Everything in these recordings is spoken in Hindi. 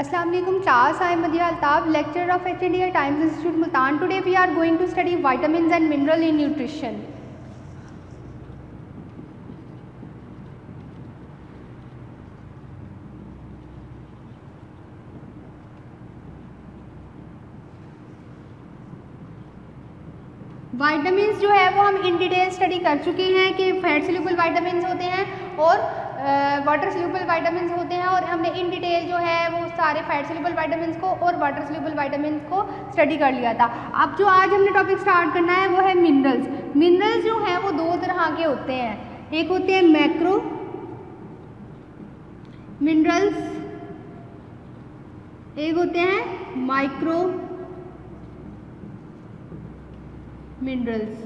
Assalamu alaikum class. I am Madhiya Altab, lecturer of HNDI Times Institute Multan. Today we are going to study vitamins and mineral in nutrition. Vitamin जो है वो हम इन डिटेल स्टडी कर चुके हैं कि फैट सोल्यूबल वाइटामिन होते हैं और वाटर सोल्यूबल वाइटामिन होते हैं, और हमने इन डिटेल जो है वो सारे फैट सोल्यूबल वाइटामिन को और वाटर सोल्यूबल वाइटामिन को स्टडी कर लिया था। अब जो आज हमने टॉपिक स्टार्ट करना है वो है मिनरल्स। मिनरल्स जो है वो दो तरह के होते हैं, एक होते हैं मैक्रो मिनरल्स, एक होते हैं माइक्रो मिनरल्स।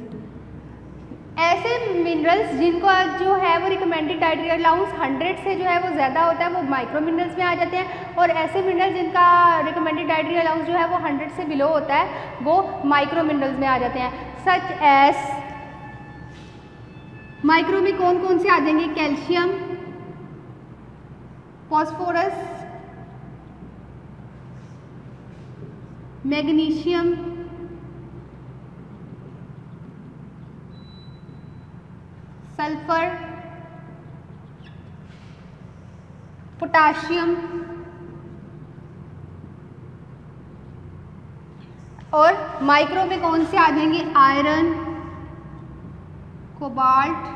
ऐसे मिनरल्स जिनको जो है वो रिकमेंडेड डाइटरी अलाउंस 100 से जो है वो ज़्यादा होता है वो माइक्रो मिनरल्स में आ जाते हैं, और ऐसे मिनरल्स जिनका रिकमेंडेड डाइटरी अलाउंस जो है वो 100 से बिलो होता है वो माइक्रो मिनरल्स में आ जाते हैं। सच एस माइक्रो में कौन कौन से आ जाएंगे? Calcium, phosphorus, magnesium, sulphur, potassium और माइक्रो में कौन से आ जाएंगे? Iron, cobalt,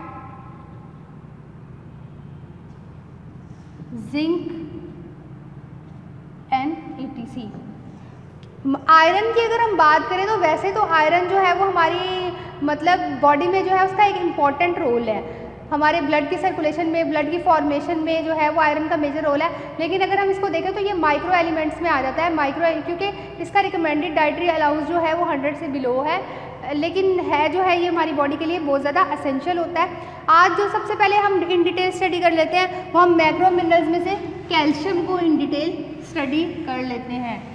zinc and ETC। Iron की अगर हम बात करें तो वैसे तो आयरन जो है वो हमारी मतलब बॉडी में जो है उसका एक इम्पॉर्टेंट रोल है, हमारे ब्लड की सर्कुलेशन में, ब्लड की फॉर्मेशन में जो है वो आयरन का मेजर रोल है। लेकिन अगर हम इसको देखें तो ये माइक्रो एलिमेंट्स में आ जाता है, माइक्रो, क्योंकि इसका रिकमेंडेड डाइटरी अलाउंस जो है वो 100 से बिलो है, लेकिन है जो है ये हमारी बॉडी के लिए बहुत ज़्यादा असेंशियल होता है। आज जो सबसे पहले हम इन डिटेल स्टडी कर लेते हैं वो हम मैक्रो मिनरल्स में से कैल्शियम को इन डिटेल स्टडी कर लेते हैं।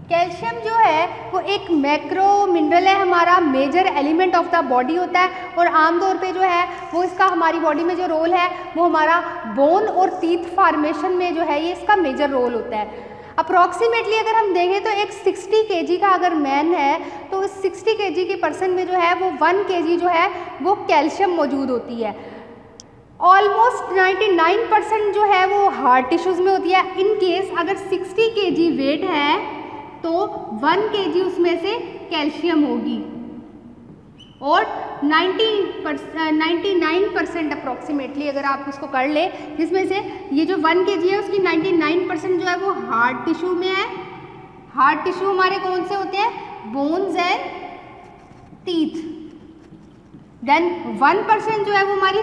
कैल्शियम जो है वो एक मैक्रो मिनरल है, हमारा major element of the body होता है, और आमतौर पे जो है वो इसका हमारी बॉडी में जो रोल है वो हमारा बोन और टीथ फॉर्मेशन में जो है ये इसका मेजर रोल होता है। अप्रॉक्सीमेटली अगर हम देखें तो एक 60 kg का अगर मैन है तो इस 60 kg के पर्सन में जो है वो 1 kg जो है वो कैल्शियम मौजूद होती है। ऑलमोस्ट 99% जो है वो हार्ट टिश्यूज़ में होती है। इन केस अगर 60 kg वेट है तो 1 kg उसमें से कैल्शियम होगी, और 99% अप्रॉक्सीमेटली अगर आप उसको कर ले, जिसमें से ये जो 1 kg है उसकी 99% जो है वो हार्ट टिश्यू में है। हार्ट टिश्यू हमारे कौन से होते हैं? Bones and teeth. देन 1% जो है वो हमारी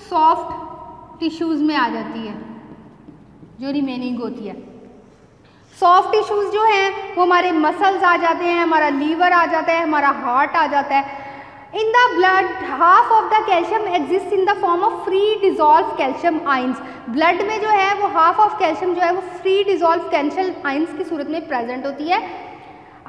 सॉफ्ट टिश्यूज़ में आ जाती है, जो रिमेनिंग होती है। सॉफ्ट टिश्यूज़ जो हैं वो हमारे मसल्स आ जाते हैं, हमारा लीवर आ जाता है, हमारा हार्ट आ जाता है। In the blood half of the calcium exist in the form of free dissolve calcium ions. Blood में जो है वो हाफ ऑफ कैल्शियम जो है वो फ्री डिजॉल्व कैल्शियम आइंस की सूरत में प्रेजेंट होती है।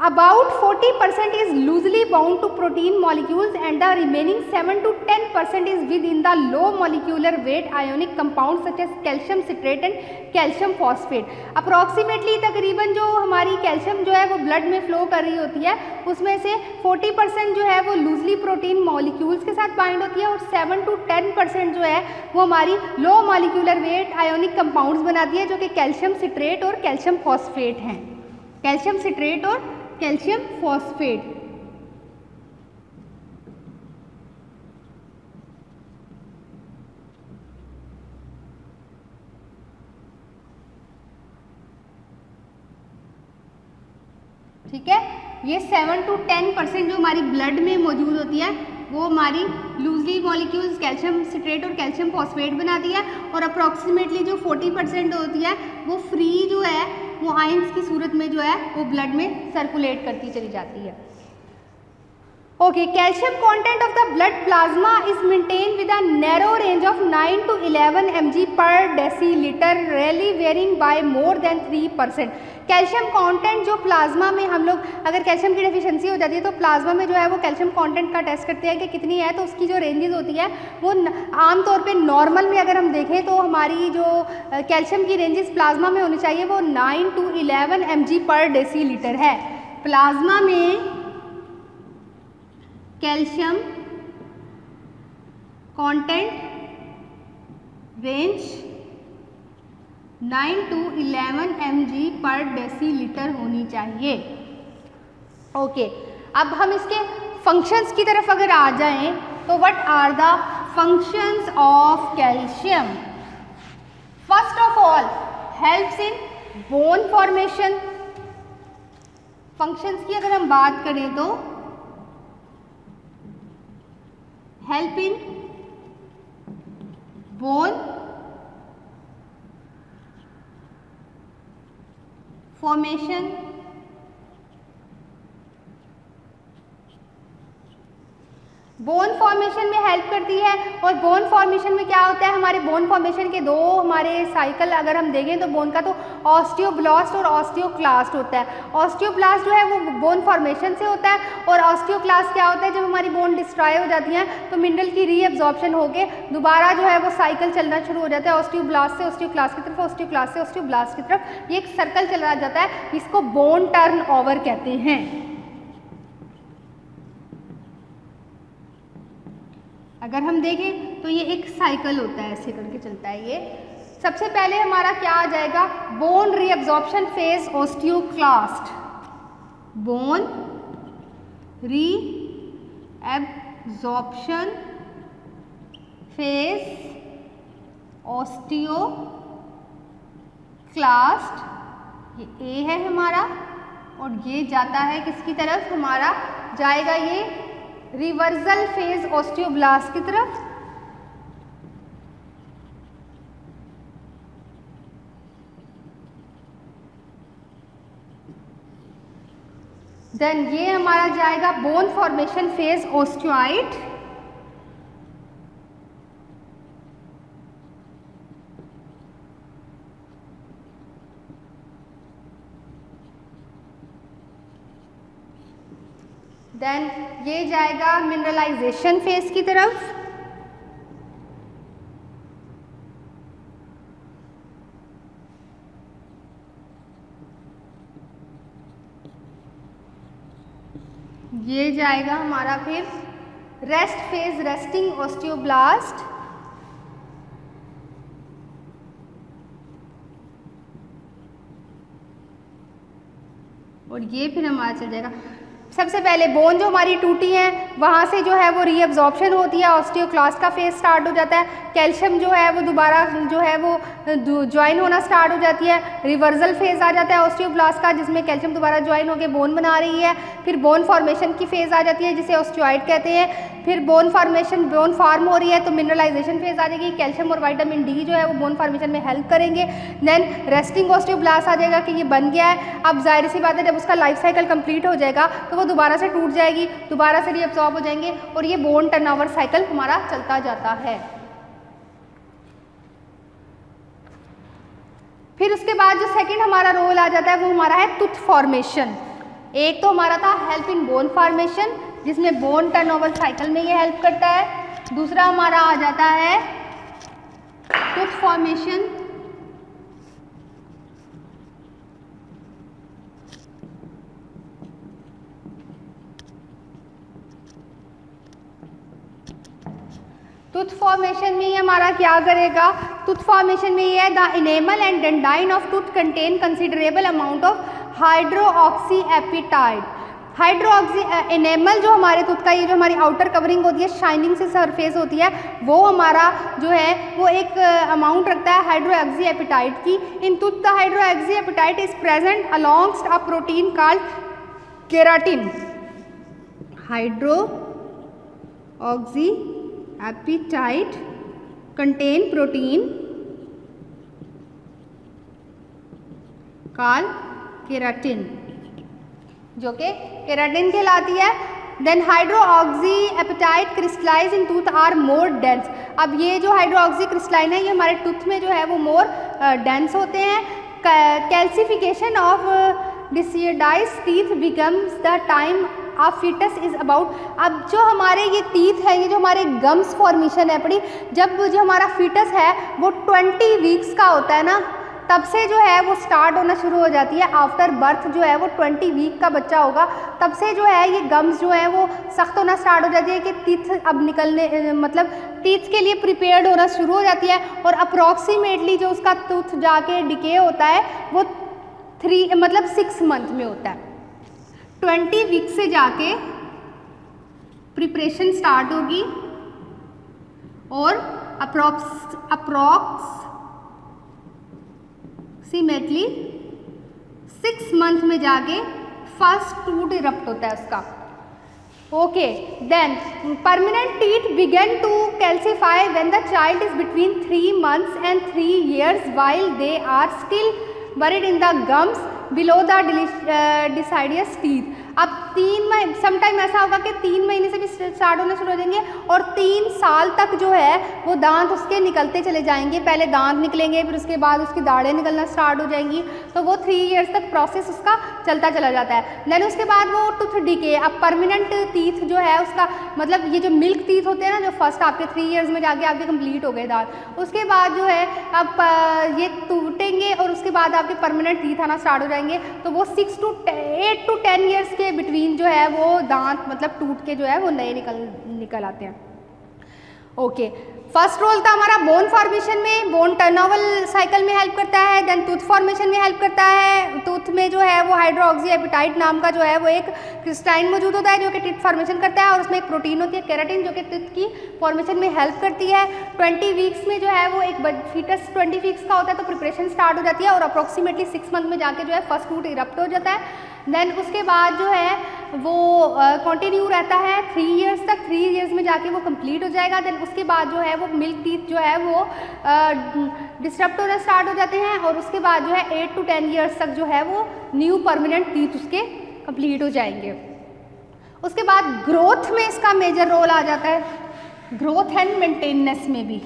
About 40% is loosely bound to protein molecules and the remaining 7 to 10% is within the low molecular weight ionic compounds such as calcium citrate and calcium phosphate। Approximately तकरीबन जो हमारी कैल्शियम जो है वो ब्लड में फ्लो कर रही होती है उसमें से 40% जो है वो लूजली प्रोटीन मॉलिक्यूल्स के साथ बाइंड होती है, और 7 to 10% जो है वो हमारी low molecular weight ionic compounds बनाती है, जो कि कैल्शियम सिट्रेट और कैल्शियम फॉस्फेट हैं। कैल्शियम सिट्रेट और कैल्शियम फॉस्फेट। ठीक है, ये 7 to 10% जो हमारी ब्लड में मौजूद होती है वो हमारी लूजली मॉलिक्यूल्स कैल्शियम सिट्रेट और कैल्शियम फॉस्फेट बनाती है, और अप्रॉक्सीमेटली जो 40% होती है वो फ्री जो है वो आयंस की सूरत में जो है वो ब्लड में सर्कुलेट करती चली जाती है। Okay, calcium content of the blood plasma is maintain with a narrow range of 9 to 11 mg per decilitre, rarely varying by more than 3%। Calcium content जो प्लाज्मा में हम लोग अगर कैल्शियम की डेफिशिएंसी हो जाती है तो प्लाज्मा में जो है वो कैल्शियम कंटेंट का टेस्ट करते हैं कि कितनी है, तो उसकी जो रेंजेस होती है वो आमतौर पे नॉर्मल में अगर हम देखें तो हमारी जो कैल्शियम की रेंजेस प्लाज्मा में होनी चाहिए वो 9 to 11 mg/dL है। प्लाज्मा में calcium content range 9 to 11 mg/dL होनी चाहिए। ओके, अब हम इसके फंक्शंस की तरफ अगर आ जाएं तो what are the functions of calcium? First of all helps in bone formation. Functions की अगर हम बात करें तो help in bone formation, bone formation में हेल्प करती है। और बोन फॉर्मेशन में क्या होता है, हमारे बोन फॉर्मेशन के दो हमारे साइकिल अगर हम देखें तो बोन का तो ऑस्टियोब्लास्ट और ऑस्टियोक्लास्ट होता है। ऑस्टियोब्लास्ट जो है वो बोन फॉर्मेशन से होता है और ऑस्टियोक्लास्ट क्या होता है, जब हमारी बोन डिस्ट्रॉय हो जाती है तो मिनरल की रीअब्जॉर्प्शन होके दोबारा जो है वो साइकिल चलना शुरू हो जाता है, ऑस्टियोब्लास्ट से ऑस्टियोक्लास्ट की तरफ, ऑस्टियोक्लास्ट से ऑस्टियोब्लास्ट की तरफ, ये एक सर्कल चला जाता है, इसको बोन टर्न ओवर कहते हैं। अगर हम देखें तो ये एक साइकिल होता है, ऐसे करके चलता है ये। सबसे पहले हमारा क्या आ जाएगा, bone reabsorption phase osteoclast, bone reabsorption phase osteoclast, ये ए है हमारा, और ये जाता है किसकी तरफ, हमारा जाएगा ये रिवर्सल फेज ऑस्टियोब्लास्ट की तरफ। देन ये हमारा जाएगा bone formation phase osteoid, then ये जाएगा मिनरलाइजेशन फेज की तरफ, ये जाएगा हमारा फिर रेस्ट फेज, रेस्टिंग ऑस्टियोब्लास्ट, और ये फिर हमारा चल जाएगा। सबसे पहले बोन जो हमारी टूटी है वहाँ से जो है वो रीअब्जॉर्प्शन होती है, ऑस्टियोक्लास्ट का फेज स्टार्ट हो जाता है, कैल्शियम जो है वो दोबारा जो है वो ज्वाइन होना स्टार्ट हो जाती है, रिवर्सल फेज आ जाता है ऑस्टियोब्लास्ट का जिसमें कैल्शियम दोबारा ज्वाइन होकर बोन बना रही है, फिर बोन फॉर्मेशन की फेज आ जाती है जिसे ऑस्टियोइड कहते हैं, फिर बोन फार्म हो रही है तो मिनरलाइजेशन फेज आ जाएगी, कैल्शियम और विटामिन डी जो है वो बोन फॉर्मेशन में हेल्प करेंगे। देन रेस्टिंग ऑस्टियोब्लास्ट आ जाएगा कि ये बन गया है, अब जाहिर सी बात है जब उसका लाइफ साइकिल कंप्लीट हो जाएगा तो वो दोबारा से टूट जाएगी, दोबारा से रीअब्सॉर्ब हो जाएंगे और ये बोन टर्नओवर साइकिल हमारा चलता जाता है। फिर उसके बाद जो सेकंड हमारा रोल आ जाता है वो हमारा है टूथ फॉर्मेशन। एक तो हमारा था हेल्प इन बोन फॉर्मेशन जिसमें बोन टर्नओवर साइकिल में ये हेल्प करता है, दूसरा हमारा आ जाता है टूथ फॉर्मेशन टूथ फॉर्मेशन में ये हमारा क्या करेगा, टूथ फॉर्मेशन में ये है the enamel and dentine of tooth contain considerable amount of hydroxyapatite. Hydroxy enamel जो हमारे टूथ का ये जो हमारी आउटर कवरिंग होती है, शाइनिंग से सरफेस होती है, वो हमारा जो है वो एक अमाउंट रखता है हाइड्रोक्सी एपिटाइट की। In tooth the hydroxyapatite is present alongst a protein called keratin. Hydroxyapatite contain protein called keratin जो कि केराटिन कहलाती है। Then hydroxyapatite crystallize in tooth are more dense. अब ये जो हाइड्रोक्सी क्रिस्टलाइन है ये हमारे टूथ में जो है वो मोर डेंस होते हैं। Calcification of deciduous teeth becomes the time of fetus is about. अब जो हमारे ये टीथ है, ये जो हमारे गम्स फॉर्मेशन है पड़ी, जब जो हमारा फीटस है वो 20 वीक्स का होता है ना, तब से जो है वो स्टार्ट होना शुरू हो जाती है। आफ्टर बर्थ जो है वो 20 वीक का बच्चा होगा, तब से जो है ये गम्स जो है वो सख्त होना स्टार्ट हो जाती है कि टीथ अब निकलने मतलब टीथ के लिए प्रिपेयर्ड होना शुरू हो जाती है। और अप्रॉक्सीमेटली जो उसका टूथ जाके डिके होता है वो 6 मंथ में होता है। 20 वीक से जाके प्रिपरेशन स्टार्ट होगी और अप्रॉक्सीमेटली 6 मंथ में जाके फर्स्ट टूथ इरप्ट होता है उसका। Okay, then permanent teeth began to calcify when the child is between 3 months and 3 years while they are still buried in the gums below the deciduous teeth। अब 3 महीने समटाइम ऐसा होगा कि 3 महीने से भी स्टार्ट होना शुरू हो जाएंगे और 3 साल तक जो है वो दांत उसके निकलते चले जाएंगे। पहले दांत निकलेंगे, फिर उसके बाद उसकी दाढ़ें निकलना स्टार्ट हो जाएंगी। तो वो 3 इयर्स तक प्रोसेस उसका चलता चला जाता है। देन उसके बाद वो टूथ डिके, अब परमानेंट टीथ जो है उसका मतलब ये जो मिल्क टीथ होते हैं ना, जो फर्स्ट आपके 3 इयर्स में जाके आपके कंप्लीट हो गए दांत, उसके बाद जो है अब ये टूटेंगे और उसके बाद आपके परमानेंट टीथ आना स्टार्ट हो जाएंगे। तो वो 8 to 10 ईयर्स के बिटवीन जो है वो दांत मतलब टूट के जो है वो नए निकल आते हैं। ओके, फर्स्ट रोल था हमारा बोन फॉर्मेशन में, बोन टर्नओवर साइकिल में हेल्प करता है। देन टूथ फॉर्मेशन में हेल्प करता है। टूथ में जो है वो हाइड्रोक्सी एपिटाइट नाम का जो है वो एक क्रिस्टाइन मौजूद होता है जो कि टीथ फॉर्मेशन करता है और उसमें एक प्रोटीन होती है केराटिन जो कि टीथ की फॉर्मेशन में हेल्प करती है। 20 वीक्स में जो है वो एक फीटस 20 वीक्स का होता है तो प्रिपरेशन स्टार्ट हो जाती है और अप्रॉक्सीमेटली 6 मंथ में जाके जो है फर्स्ट टूथ इरप्ट हो जाता है। देन उसके बाद जो है वो कंटिन्यू रहता है 3 इयर्स तक, 3 इयर्स में जाके वो कंप्लीट हो जाएगा। देन उसके बाद जो है वो मिल्क टीथ जो है वो डिस्टर्ब होना स्टार्ट हो जाते हैं और उसके बाद जो है 8 to 10 इयर्स तक जो है वो न्यू परमानेंट टीथ उसके कंप्लीट हो जाएंगे। उसके बाद ग्रोथ में इसका मेजर रोल आ जाता है, ग्रोथ एंड मेंटेनेंस में भी।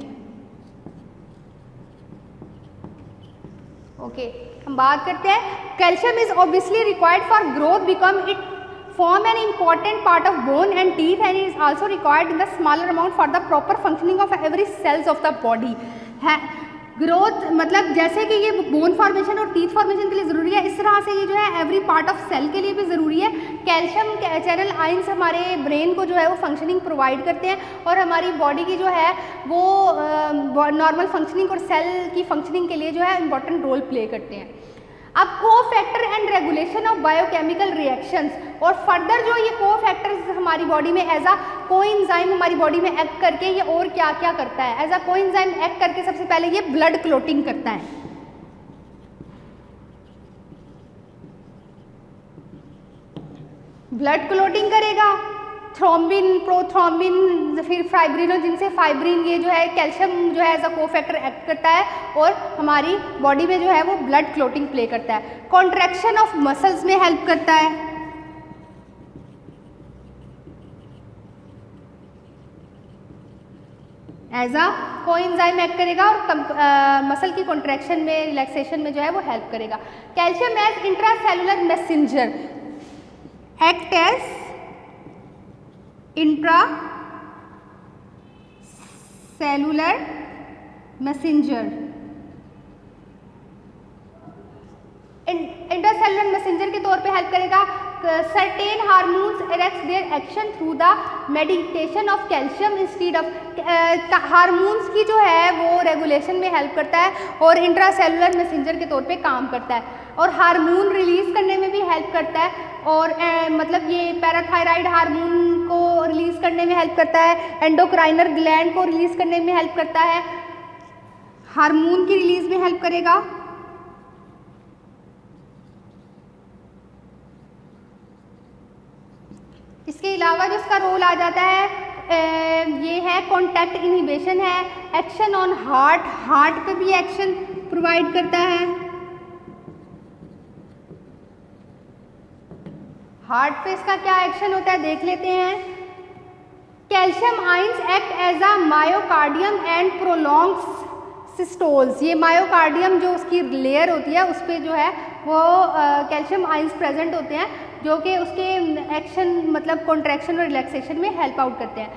ओके, हम बात करते हैं calcium is obviously required for growth become it form an important part of bone and teeth and is also required in the smaller amount for the proper functioning of every cells of the body है। ग्रोथ मतलब जैसे कि ये बोन फॉर्मेशन और टीथ फॉर्मेशन के लिए ज़रूरी है, इस तरह से ये जो है एवरी पार्ट ऑफ सेल के लिए भी ज़रूरी है। कैल्शियम चैनल आयंस हमारे ब्रेन को जो है वो फंक्शनिंग प्रोवाइड करते हैं और हमारी बॉडी की जो है वो नॉर्मल फंक्शनिंग और सेल की फंक्शनिंग के लिए जो है इंपॉर्टेंट रोल प्ले करते हैं। अब cofactor and regulation of biochemical reactions, और फर्दर जो ये कोफैक्टर्स हमारी बॉडी में एज अ कोएंजाइम हमारी बॉडी में एक्ट करके ये और क्या क्या करता है। एज अ कोएंजाइम एक्ट करके सबसे पहले ये ब्लड क्लोटिंग करता है। ब्लड क्लोटिंग करेगा, थ्रोम्बिन, प्रोथ्रोम्बिन, फिर फाइब्रिनो, जिनसे फाइब्रिन ये जो है कैल्शियम जो है एज अ कोफैक्टर एक्ट करता है और हमारी बॉडी में जो है वो ब्लड क्लोटिंग प्ले करता है। कॉन्ट्रैक्शन ऑफ मसल्स में हेल्प करता है, एज अ कोएंजाइम एक्ट करेगा और मसल की कॉन्ट्रैक्शन में रिलैक्सेशन में जो है वो हेल्प करेगा। Calcium as intracellular messenger act as intracellular messenger. Intracellular messenger के तौर पे हेल्प करेगा। Certain hormones erect their action through the meditation of calcium instead of, hormones की जो है वो रेगुलेशन में हेल्प करता है और इंट्रासेलुलर मैसेंजर के तौर पे काम करता है और हार्मोन रिलीज करने में भी हेल्प करता है और मतलब ये पैराथायराइड हार्मोन को रिलीज करने में हेल्प करता है, एंडोक्राइनर ग्लैंड को रिलीज करने में हेल्प करता है, हार्मोन की रिलीज में हेल्प करेगा। इसके अलावा जो इसका रोल आ जाता है ये है कॉन्टैक्ट इनहिबिशन है, एक्शन ऑन हार्ट, हार्ट पे भी एक्शन प्रोवाइड करता है। हार्ट पे इसका क्या एक्शन होता है देख लेते हैं। Calcium ions act as a myocardium and prolongs systoles, ये मायोकार्डियम जो उसकी लेयर होती है उस पर जो है वो कैल्शियम आयंस प्रेजेंट होते हैं, जो कि उसके एक्शन मतलब कॉन्ट्रैक्शन और रिलैक्सेशन में हेल्प आउट करते हैं।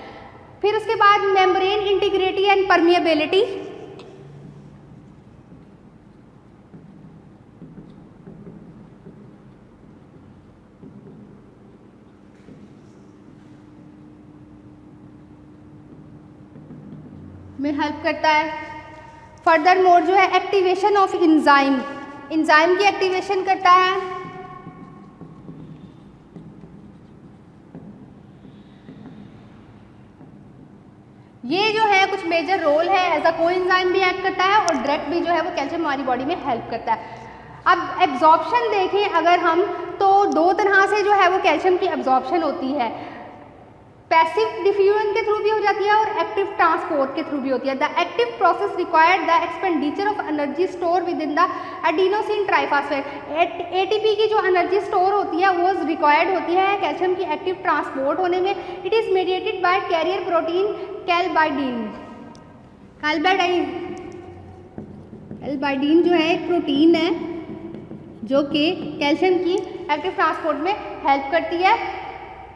फिर उसके बाद मेम्ब्रेन इंटीग्रिटी एंड परमिएबिलिटी, में हेल्प करता है। फर्दर मोर जो है एक्टिवेशन ऑफ इंजाइम, इंजाइम की एक्टिवेशन करता है। ये जो है कुछ मेजर रोल है, एज अ कोएंजाइम भी एक्ट करता है और डायरेक्ट भी जो है वो कैल्शियम हमारी बॉडी में हेल्प करता है। अब एब्जॉर्प्शन देखें अगर हम, तो दो तरह से जो है वो कैल्शियम की एब्जॉर्प्शन होती है, पैसिव डिफ्यूजन के थ्रू भी हो जाती है और एक्टिव ट्रांसपोर्ट के थ्रू भी होती है। The active process required the expenditure of energy store with in the adenosine triphosphate. ATP की जो एनर्जी स्टोर होती है वो रिक्वायर्ड होती है कैल्शियम की एक्टिव ट्रांसपोर्ट होने में। It is mediated by carrier protein calbindin. Calbindin जो है एक प्रोटीन है जो कि कैल्शियम की एक्टिव ट्रांसपोर्ट में हेल्प करती है।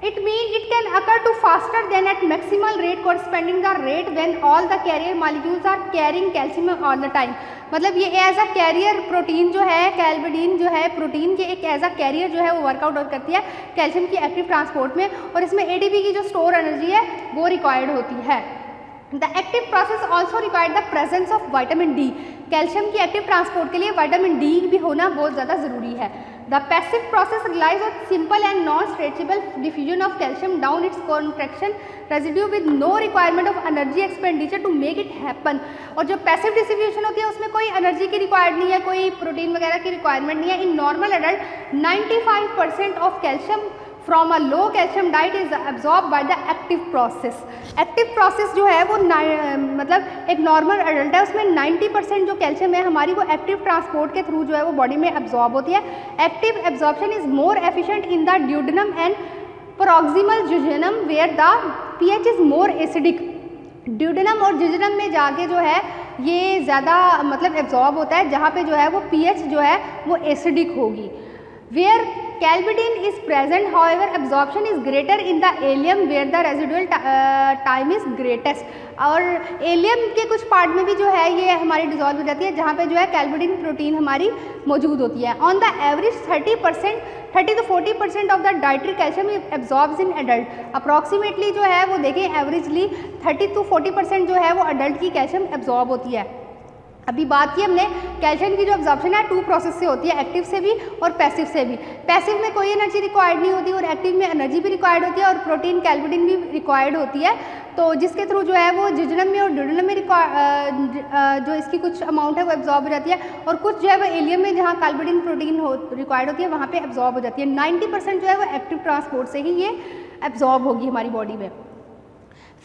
It means it can occur to faster than at maximal rate corresponding the rate when all the carrier molecules are carrying calcium all the time। मतलब ये एज अ कैरियर प्रोटीन जो है, कैल्बाइडिन जो है प्रोटीन के एक एज अ कैरियर जो है वो वर्कआउट करती है कैल्शियम की एक्टिव ट्रांसपोर्ट में, और इसमें एटीपी की जो स्टोर एनर्जी है वो रिक्वायर्ड होती है। The active process also required the presence of vitamin D. Calcium की एक्टिव ट्रांसपोर्ट के लिए विटामिन डी भी होना बहुत ज़्यादा ज़रूरी है। The passive process relies on simple and non-stretchable diffusion of calcium down its contraction residue with no requirement of energy expenditure to make it happen। और जो पैसिव डिस्ट्रीब्यूशन होती है उसमें कोई एनर्जी की रिक्वायर्ड नहीं है, कोई प्रोटीन वगैरह की रिक्वायरमेंट नहीं है। In normal adult 95% of calcium from a low calcium diet is absorb by the active process. Active process जो है वो मतलब एक नॉर्मल एडल्ट है उसमें 90% जो कैल्शियम है हमारी वो एक्टिव ट्रांसपोर्ट के थ्रू जो है वो बॉडी में एब्जॉर्ब होती है। Active absorption is more efficient in the duodenum and proximal jejunum where the pH is more acidic. Duodenum और जुजेनम में जाके जो है ये ज़्यादा मतलब एब्जॉर्ब होता है जहाँ पे जो है वो पीएच जो है वो एसिडिक होगी। Where calbindin is present however absorption is greater in the ileum where the residual time is greatest. और एलियम के कुछ पार्ट में भी जो है ये हमारी डिजॉल्व हो जाती है जहाँ पे जो है कैल्बाइडिन प्रोटीन हमारी मौजूद होती है। On the average 30 to 40% of the dietary calcium absorbs in adult. Approximately जो है वो देखें एवरेजली 30 to 40% जो है वो एडल्ट की कैल्शियम एब्जॉर्ब होती है। अभी बात की हमने कैल्शियम की जो एब्जॉर्प्शन है 2 प्रोसेस से होती है, एक्टिव से भी और पैसिव से भी। पैसिव में कोई एनर्जी रिक्वायर्ड नहीं होती और एक्टिव में एनर्जी भी रिक्वायर्ड होती है और प्रोटीन कैल्बाइडिन भी रिक्वायर्ड होती है, तो जिसके थ्रू जो है वो जुजेनम में और ड्यूडेनम में जो इसकी कुछ अमाउंट है वो एब्जॉर्ब हो जाती है, और कुछ जो है वो एलियम में जहाँ कैल्बाइडिन प्रोटीन रिक्वायर्ड होती है वहाँ पे एब्जॉर्ब हो जाती है। 90% जो है वो एक्टिव ट्रांसपोर्ट से ही ये एब्जॉर्ब होगी हमारी बॉडी में।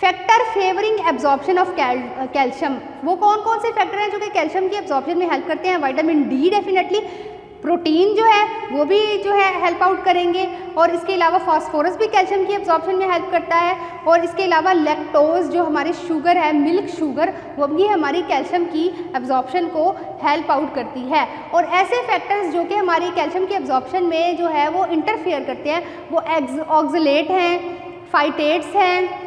Factor favouring absorption of calcium, वो कौन कौन से फैक्टर हैं जो कि कैल्शियम की एब्जॉर्प्शन में हेल्प करते हैं? विटामिन डी डेफिनेटली, प्रोटीन जो है वो भी जो है हेल्प आउट करेंगे, और इसके अलावा फास्फोरस भी कैल्शियम की एब्जॉर्प्शन में हेल्प करता है, और इसके अलावा लैक्टोज जो हमारी शुगर है, मिल्क शुगर, वो भी हमारी कैल्शियम की एब्जॉर्प्शन को हेल्प आउट करती है। और ऐसे फैक्टर्स जो कि हमारी कैल्शियम की एब्जॉर्प्शन में जो है वो इंटरफेयर करते हैं वो ऑक्सलेट हैं, फाइटेट्स हैं,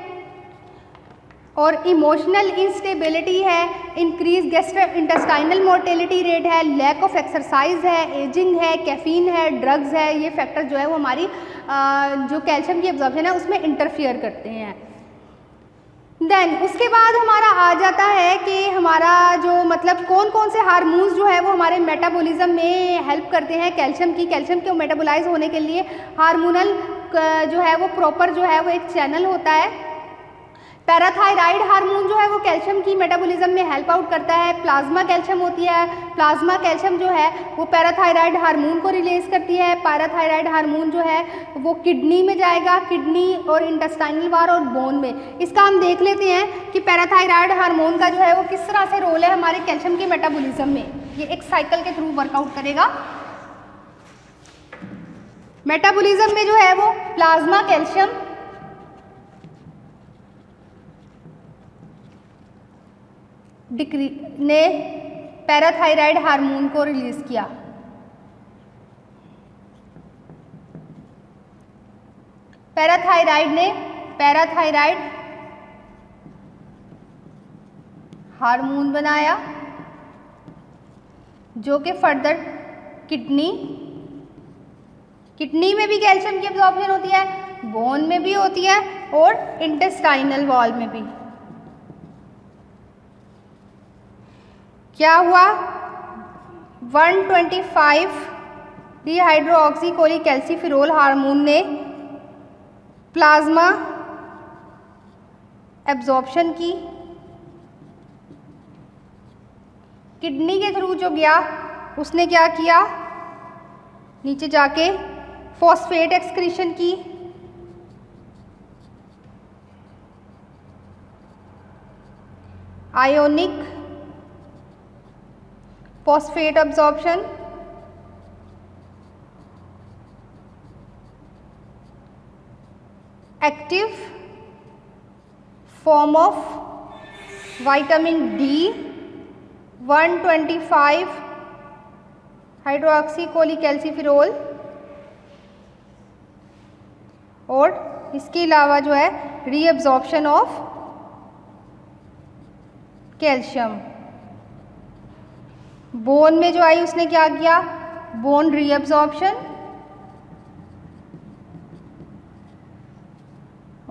और इमोशनल इंस्टेबिलिटी है, इंक्रीज गैस्ट्रोइंटेस्टाइनल मोर्टेलिटी रेट है, लैक ऑफ एक्सरसाइज है, एजिंग है, कैफीन है, ड्रग्स है। ये फैक्टर जो है वो हमारी जो कैल्शियम की एब्जॉर्प्शन है उसमें इंटरफियर करते हैं। देन उसके बाद हमारा आ जाता है कि हमारा जो मतलब कौन कौन से हार्मोन्स जो है वो हमारे मेटाबॉलिज्म में हेल्प करते हैं कैल्शियम के मेटाबोलाइज होने के लिए। हार्मोनल जो है वो प्रॉपर जो है वो एक चैनल होता है। पैराथायराइड हार्मोन जो है वो कैल्शियम की मेटाबॉलिज्म में हेल्प आउट करता है। प्लाज्मा कैल्शियम होती है, प्लाज्मा कैल्शियम जो है वो पैराथायराइड हार्मोन को रिलीज करती है। पैराथायराइड हार्मोन जो है वो किडनी में जाएगा, किडनी और इंटेस्टाइनल वार और बोन में। इसका हम देख लेते हैं कि पैराथायराइड हार्मोन का जो है वो किस तरह से रोल है हमारे कैल्शियम के मेटाबॉलिज्म में। ये एक साइकिल के थ्रू वर्कआउट करेगा। मेटाबॉलिज्म में जो है वो प्लाज्मा कैल्शियम, ने पैराथायराइड हार्मोन को रिलीज किया। पैराथायराइड हार्मोन बनाया जो कि फर्दर किडनी में भी कैल्शियम की एब्जॉर्प्शन होती है, बोन में भी होती है और इंटेस्टाइनल वॉल में भी। क्या हुआ? 125 डिहाइड्रोक्सीकोलीकैल्सिफेरोल हार्मोन ने प्लाज्मा एब्जॉर्प्शन की, किडनी के थ्रू जो गया उसने क्या किया, नीचे जाके फॉस्फेट एक्सक्रीशन की, ionic phosphate absorption, active form of vitamin D 125 हाइड्रोक्सीकोलीकैल्सिफेरोल, और इसके अलावा जो है रीअब्जॉर्प्शन ऑफ कैल्शियम। बोन में जो आई उसने क्या किया, बोन रीअब्जॉर्प्शन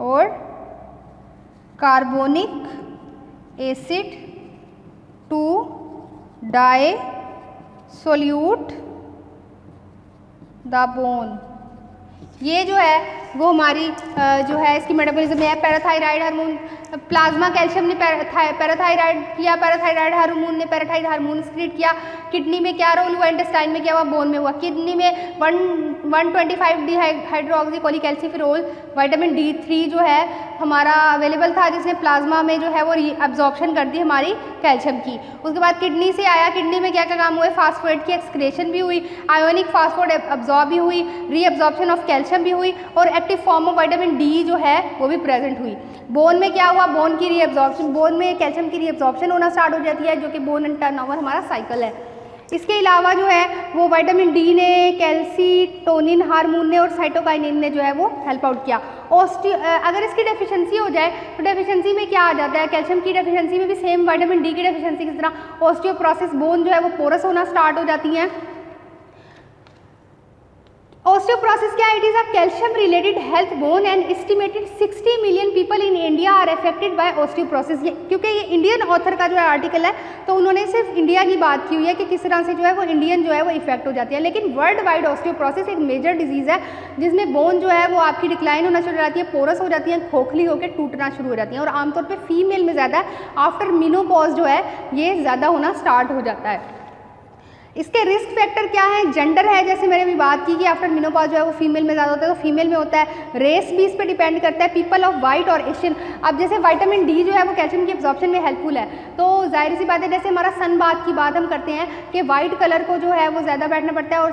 और carbonic acid to dissolve the bone. ये जो है वो हमारी जो है इसकी मेटाबॉलिज्म है। पैराथायराइड हार्मोन, प्लाज्मा कैल्शियम ने पैराथायराइड किया, पैराथायराइड हार्मोन ने पैराथायराइड हार्मोन एक्सक्रीट किया। किडनी में क्या रोल हुआ, इंटेस्टाइन में क्या हुआ, बोन में हुआ। किडनी में 125 डिहाइड्रोक्सीकोलीकैल्सिफेरोल विटामिन D3 जो है हमारा अवेलेबल था, जिसने प्लाज्मा में जो है वो एब्जॉर्प्शन कर दी हमारी कैल्शियम की। उसके बाद किडनी से आया, किडनी में क्या क्या काम हुए, फास्फेट की एक्सक्रेशन भी हुई, आयोनिक फास्फेट एब्जॉर्ब भी हुई, रीअब्जॉर्प्शन ऑफ कैल्शियम भी हुई और active form of vitamin D जो है वो भी प्रेजेंट हुई। बोन में क्या हुआ, बोन की रीअब्जॉर्प्शन, बोन में कैल्शियम की रीअब्जॉर्प्शन होना स्टार्ट हो जाती है, जो कि बोन एंड टर्नओवर हमारा साइकिल है। इसके अलावा जो है वो विटामिन डी ने, कैल्सीटोनिन हार्मोन ने और साइटोकाइनिन ने जो है वो हेल्प आउट किया। अगर इसकी डेफिशिएंसी हो जाए तो डेफिशिएंसी में क्या आ जाता है, कैल्शियम की डेफिशिएंसी में भी सेम विटामिन डी की डेफिशिएंसी की तरह ऑस्टियोप्रोसिस, बोन जो है वो पोरस होना स्टार्ट हो जाती हैं। Osteoporosis क्या है? It is a calcium related health bone and estimated 60 million people in India are affected by osteoporosis। ये क्योंकि ये इंडियन ऑथर का जो है आर्टिकल है तो उन्होंने सिर्फ इंडिया की बात की हुई है कि किस तरह से जो है वो इंडियन जो है वो इफेक्ट हो जाती है, लेकिन वर्ल्ड वाइड ऑस्टियोप्रोसिस एक मेजर डिजीज़ है जिसमें बोन जो है वो आपकी डिक्लाइन होना शुरू हो जाती है, पोरस हो जाती है, खोखली होकर टूटना शुरू हो जाती है और आमतौर पर फीमेल में ज़्यादा आफ्टर मेनोपॉज जो है ये ज़्यादा होना स्टार्ट हो जाता है। इसके रिस्क फैक्टर क्या है, जेंडर है, जैसे मैंने अभी बात की कि आफ्टर मेनोपॉज जो है वो फीमेल में ज़्यादा होता है तो फीमेल में होता है। रेस भी इस पर डिपेंड करता है, पीपल ऑफ वाइट और एशियन। अब जैसे विटामिन डी जो है वो कैल्शियम की एब्जॉर्प्शन में हेल्पफुल है, तो जाहिर सी बात है जैसे हमारा सन बाथ की बात हम करते हैं कि वाइट कलर को जो है वो ज़्यादा बैठना पड़ता है और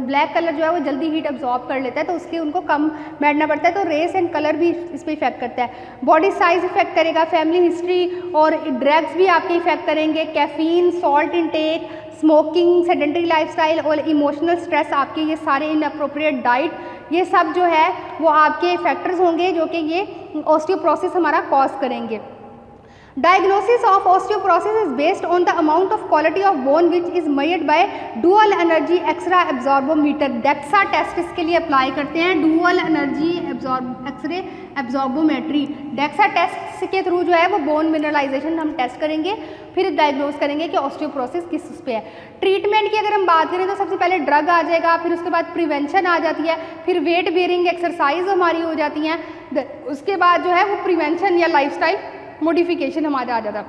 ब्लैक कलर जो है वो जल्दी हीट एब्जॉर्ब कर लेता है तो उसके उनको कम बैठना पड़ता है, तो रेस एंड कलर भी इस पर इफेक्ट करता है। बॉडी साइज इफेक्ट करेगा, फैमिली हिस्ट्री और ड्रग्स भी आपके इफेक्ट करेंगे, caffeine, salt intake, smoking, sedentary lifestyle और इमोशनल स्ट्रेस, आपके ये सारे इनअप्रोप्रिएट डाइट, ये सब जो है वो आपके फैक्टर्स होंगे जो कि ये ऑस्टियोप्रोसिस हमारा कॉज करेंगे। Diagnosis of osteoporosis is based on the amount of quality of bone which is measured by dual energy X-ray absorbometer। DEXA test इसके लिए अप्लाई करते हैं, dual energy X-ray absorbometry. DEXA test के थ्रू जो है वो बोन मिनरलाइजेशन हम टेस्ट करेंगे, फिर डायग्नोज करेंगे कि ऑस्टियोप्रोसिस किस उस पे है। ट्रीटमेंट की अगर हम बात करें तो सबसे पहले ड्रग आ जाएगा, फिर उसके बाद प्रिवेंशन आ जाती है, फिर वेट बेयरिंग एक्सरसाइज हमारी हो जाती हैं, उसके बाद जो है वो प्रिवेंशन या लाइफस्टाइल मॉडिफिकेशन हमारा आ जाता है।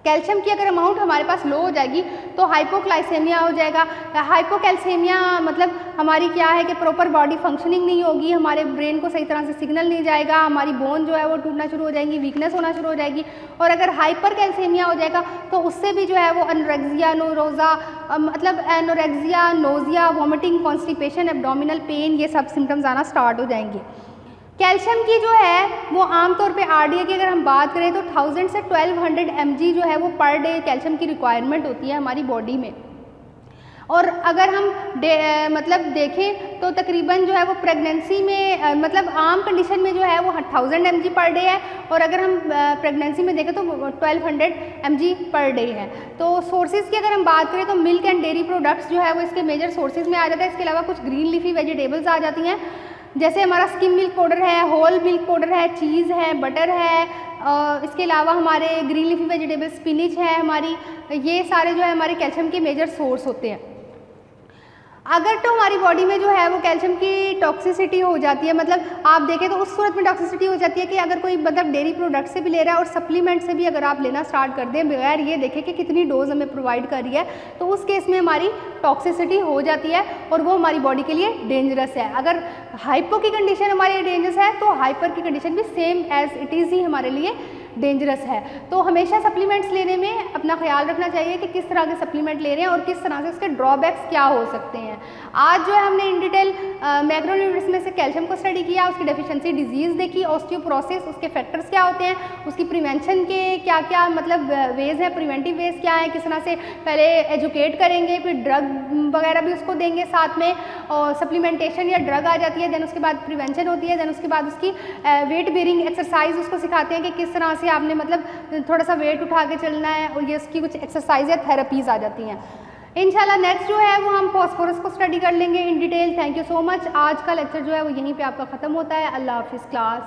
कैल्शियम की अगर अमाउंट हमारे पास लो हो जाएगी तो हाइपोक्लाइसेमिया हो जाएगा। हाइपोकैल्सेमिया मतलब हमारी क्या है कि प्रॉपर बॉडी फंक्शनिंग नहीं होगी, हमारे ब्रेन को सही तरह से सिग्नल नहीं जाएगा, हमारी बोन जो है वो टूटना शुरू हो जाएंगी, वीकनेस होना शुरू हो जाएगी। और अगर हाइपर कैल्सेमिया हो जाएगा तो उससे भी जो है वो anorexia, nausea, vomiting, constipation, abdominal pain, ये सब सिम्टम्स आना स्टार्ट हो जाएंगे। कैल्शियम की जो है वो आमतौर पे RDA की अगर हम बात करें तो 1000 से 1200 mg जो है वो पर डे कैल्शियम की रिक्वायरमेंट होती है हमारी बॉडी में। और अगर हम मतलब देखें तो तकरीबन जो है वो प्रेगनेंसी में मतलब आम कंडीशन में जो है वो 1000 mg पर डे है, और अगर हम प्रेगनेंसी में देखें तो 1200 mg पर डे है। तो सोर्सेज की अगर हम बात करें तो मिल्क एंड डेयरी प्रोडक्ट्स जो है वो इसके मेजर सोर्सेज में आ जाता है। इसके अलावा कुछ ग्रीन लीफी वेजिटेबल्स आ जाती हैं, जैसे हमारा स्किम मिल्क पाउडर है, होल मिल्क पाउडर है, चीज़ है, बटर है, इसके अलावा हमारे ग्रीन लीफी वेजिटेबल स्पिनिच है हमारी, ये सारे जो है हमारे कैल्शियम के मेजर सोर्स होते हैं। अगर तो हमारी बॉडी में जो है वो कैल्शियम की टॉक्सिसिटी हो जाती है, मतलब आप देखें तो उस सूरत में टॉक्सिसिटी हो जाती है कि अगर कोई मतलब डेयरी प्रोडक्ट से भी ले रहा है और सप्लीमेंट से भी अगर आप लेना स्टार्ट कर दें बगैर ये देखें कि कितनी डोज हमें प्रोवाइड कर रही है, तो उस केस में हमारी टॉक्सिसिटी हो जाती है और वो हमारी बॉडी के लिए डेंजरस है। अगर हाइपो की कंडीशन हमारे लिए डेंजरस है तो हाइपर की कंडीशन भी सेम एज इट इज़ ही हमारे लिए डेंजरस है। तो हमेशा सप्लीमेंट्स लेने में अपना ख्याल रखना चाहिए कि किस तरह के सप्लीमेंट ले रहे हैं और किस तरह से उसके ड्रॉबैक्स क्या हो सकते हैं। आज जो है हमने इन डिटेल मैक्रोन्यूट्रिएंट्स में से कैल्शियम को स्टडी किया, उसकी डेफिशिएंसी डिजीज़ देखी, ऑस्टियोपोरोसिस, उसके फैक्टर्स क्या होते हैं, उसकी प्रिवेंशन के क्या क्या मतलब वेज हैं, प्रिवेंटिव वेज क्या है, किस तरह से पहले एजुकेट करेंगे, फिर ड्रग वगैरह भी उसको देंगे साथ में, और सप्लीमेंटेशन या ड्रग आ जाती है, देन उसके बाद प्रिवेंशन होती है, देन उसके बाद उसकी वेट बेयरिंग एक्सरसाइज उसको सिखाते हैं कि किस तरह से आपने मतलब थोड़ा सा वेट उठा के चलना है, और ये उसकी कुछ एक्सरसाइज या थेरेपीज आ जाती हैं। इंशाल्लाह नेक्स्ट जो है वो हम फॉस्फोरस को स्टडी कर लेंगे in detail. Thank you so much. आज का लेक्चर जो है वो यहीं पे आपका ख़त्म होता है। अल्लाह हाफिज़ क्लास।